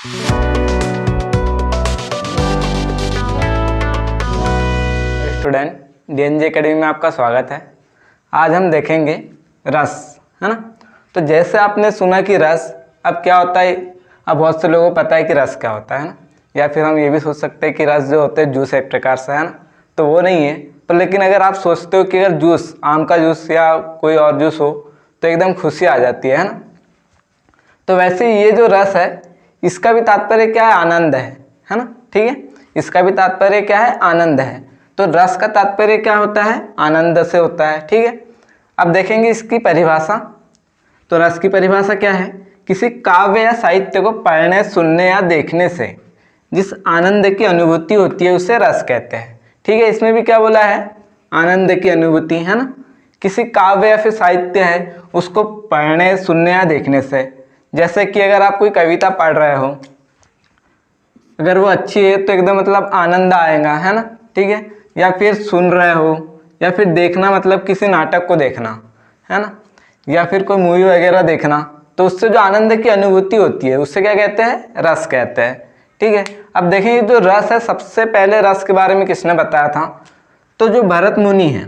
Student, डीएनजे academy में आपका स्वागत है। आज हम देखेंगे रस, है ना। तो जैसे आपने सुना कि रस, अब क्या होता है, अब बहुत से लोगों को पता है कि रस क्या होता है ना। या फिर हम ये भी सोच सकते हैं कि रस जो होते हैं जूस एक प्रकार से, है ना। तो वो नहीं है, पर लेकिन अगर आप सोचते हो कि अगर जूस, आम का जूस या कोई और जूस हो तो एकदम खुशी आ जाती है ना। तो वैसे ये जो रस है इसका भी तात्पर्य क्या है, आनंद है ना। ठीक है, इसका भी तात्पर्य क्या है, आनंद है। तो रस का तात्पर्य क्या होता है, आनंद से होता है। ठीक है, अब देखेंगे इसकी परिभाषा। तो रस की परिभाषा क्या है, किसी काव्य या साहित्य को पढ़ने, सुनने या देखने से जिस आनंद की अनुभूति होती है उसे रस कहते हैं। ठीक है, इसमें भी क्या बोला है, आनंद की अनुभूति, है ना। किसी काव्य या फिर साहित्य है उसको पढ़ने, सुनने या देखने से, जैसे कि अगर आप कोई कविता पढ़ रहे हो, अगर वो अच्छी है तो एकदम मतलब आनंद आएगा, है ना। ठीक है, या फिर सुन रहे हो या फिर देखना, मतलब किसी नाटक को देखना, है ना, या फिर कोई मूवी वगैरह देखना, तो उससे जो आनंद की अनुभूति होती है उससे क्या कहते हैं, रस कहते हैं। ठीक है, अब देखेंगे जो रस है, सबसे पहले रस के बारे में किसने बताया था, तो जो भरत मुनि है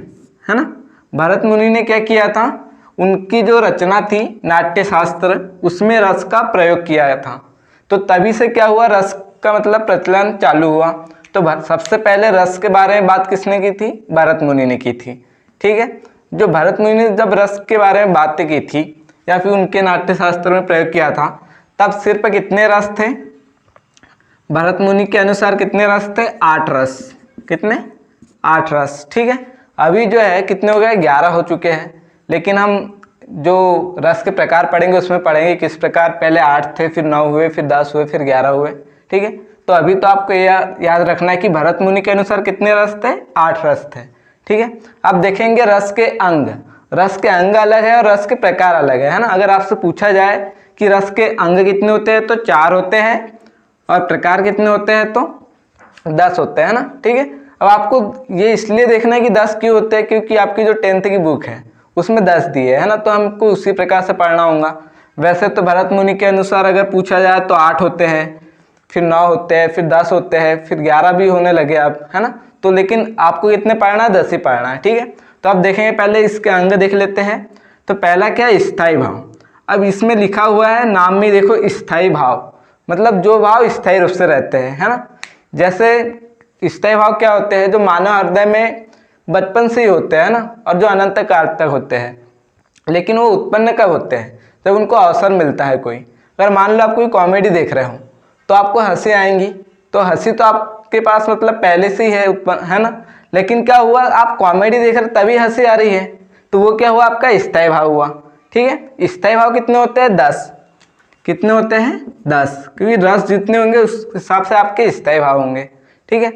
ना। भरत मुनि ने क्या किया था, उनकी जो रचना थी नाट्य शास्त्र, उसमें रस का प्रयोग किया था। तो तभी से क्या हुआ, रस का मतलब प्रचलन चालू हुआ। तो सबसे पहले रस के बारे में बात किसने की थी, भरत मुनि ने की थी। ठीक है, जो भरत मुनि ने जब रस के बारे में बातें की थी या फिर उनके नाट्य शास्त्र में प्रयोग किया था, तब सिर पर कितने रस थे, भरत मुनि के अनुसार कितने रस थे, 8 रस। कितने, 8 रस। ठीक है, अभी जो है कितने हो गए, 11 हो चुके हैं। लेकिन हम जो रस के प्रकार पढ़ेंगे उसमें पढ़ेंगे किस प्रकार, पहले 8 थे, फिर 9 हुए, फिर 10 हुए, फिर 11 हुए। ठीक है, तो अभी तो आपको याद रखना है कि भरत मुनि के अनुसार कितने रस थे, 8 रस थे। ठीक है, अब देखेंगे रस के अंग। रस के अंग अलग है और रस के प्रकार अलग है ना। अगर आपसे पूछा जाए कि रस के अंग कितने होते हैं तो 4 होते हैं, और प्रकार कितने होते हैं तो 10 होते हैं ना। ठीक है, अब आपको ये इसलिए देखना है कि 10 क्यों होते हैं, क्योंकि आपकी जो 10th की बुक है उसमें 10 दिए है ना, तो हमको उसी प्रकार से पढ़ना होगा। वैसे तो भरत मुनि के अनुसार अगर पूछा जाए तो 8 होते हैं, फिर 9 होते हैं, फिर 10 होते हैं, फिर 11 भी होने लगे अब, है ना। तो लेकिन आपको कितने पढ़ना है, 10 ही पढ़ना है। ठीक है, तो अब देखेंगे, पहले इसके अंग देख लेते हैं। तो पहला क्या है, स्थायी भाव। अब इसमें लिखा हुआ है नाम में, देखो स्थायी भाव, मतलब जो भाव स्थायी रूप से रहते हैं, है ना। जैसे स्थायी भाव क्या होते हैं, जो मानव हृदय में बचपन से ही होते हैं ना, और जो अनंत काल तक होते हैं। लेकिन वो उत्पन्न कब होते हैं, जब उनको अवसर मिलता है कोई। अगर मान लो आप कोई कॉमेडी देख रहे हो तो आपको हंसी आएंगी, तो हंसी तो आपके पास मतलब पहले से ही है उत्पन्न, है ना। लेकिन क्या हुआ, आप कॉमेडी देख रहे तभी हंसी आ रही है, तो वो क्या हुआ, आपका स्थायी भाव हुआ। ठीक है, स्थायी भाव कितने होते हैं, 10। कितने होते हैं, 10, क्योंकि रस जितने होंगे उस हिसाब से आपके स्थायी भाव होंगे। ठीक है,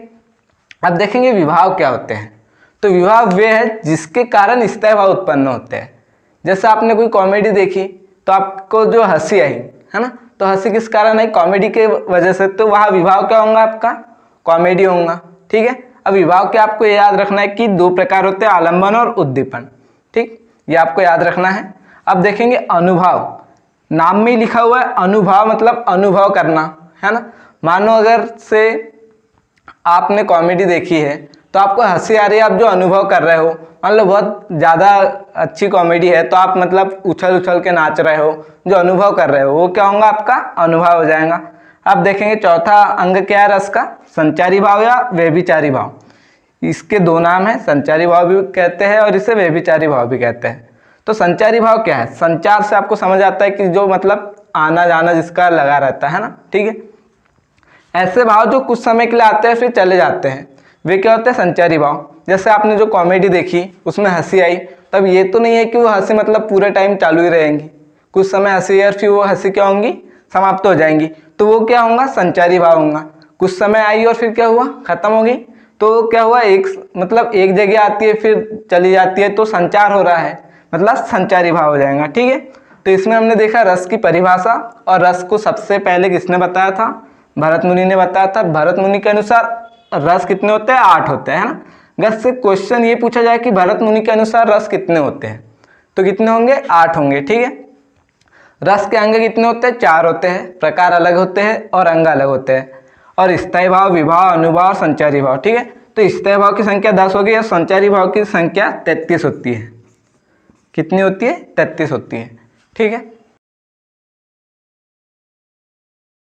अब देखेंगे विभाव क्या होते हैं। तो विभाव वे है जिसके कारण स्थायी भाव उत्पन्न होते हैं। जैसे आपने कोई कॉमेडी देखी तो आपको जो हंसी आई, है ना, तो हंसी किस कारण आई, कॉमेडी के वजह से, तो वहाँ विभाव क्या होगा, आपका कॉमेडी होगा। ठीक है, अब विभाव के आपको याद रखना है कि 2 प्रकार होते हैं, आलंबन और उद्दीपन। ठीक, ये आपको याद रखना है। अब देखेंगे अनुभाव, नाम में ही लिखा हुआ है अनुभव, मतलब अनुभव करना, है ना। मानो अगर से आपने कॉमेडी देखी है तो आपको हंसी आ रही है, आप जो अनुभव कर रहे हो, मतलब बहुत ज़्यादा अच्छी कॉमेडी है तो आप मतलब उछल उछल के नाच रहे हो, जो अनुभव कर रहे हो वो क्या होगा, आपका अनुभव हो जाएगा। अब देखेंगे चौथा अंग क्या है रस का, संचारी भाव या व्यभिचारी भाव। इसके 2 नाम है, संचारी भाव भी कहते हैं और इसे व्यभिचारी भाव भी कहते हैं। तो संचारी भाव क्या है, संचार से आपको समझ आता है कि जो मतलब आना जाना जिसका लगा रहता है ना। ठीक है, ऐसे भाव जो कुछ समय के लिए आते हैं फिर चले जाते हैं, वे क्या होते हैं, संचारी भाव। जैसे आपने जो कॉमेडी देखी उसमें हंसी आई, तब ये तो नहीं है कि वो हंसी मतलब पूरे टाइम चालू ही रहेंगी, कुछ समय हंसी और फिर वो हंसी क्या होंगी, समाप्त हो जाएंगी, तो वो क्या होगा, संचारी भाव होगा। कुछ समय आई और फिर क्या हुआ, खत्म होगी, तो क्या हुआ, एक मतलब एक जगह आती है फिर चली जाती है, तो संचार हो रहा है, मतलब संचारी भाव हो जाएगा। ठीक है, तो इसमें हमने देखा रस की परिभाषा, और रस को सबसे पहले किसने बताया था, भरत मुनि ने बताया था। भरत मुनि के अनुसार रस कितने होते हैं, 8 होते हैं, है ना। अगर से क्वेश्चन ये पूछा जाए कि भरत मुनि के अनुसार रस कितने होते हैं, तो कितने होंगे, 8 होंगे। ठीक है, रस के अंग कितने होते हैं? 4 होते हैं। प्रकार अलग होते हैं और अंग अलग होते हैं। और स्थायी भाव, विभाव, अनुभाव और संचारी भाव। ठीक है, तो स्थायी भाव की संख्या 10 होगी और संचारी भाव की संख्या 33 होती है। कितनी होती है? 33 होती है। ठीक है।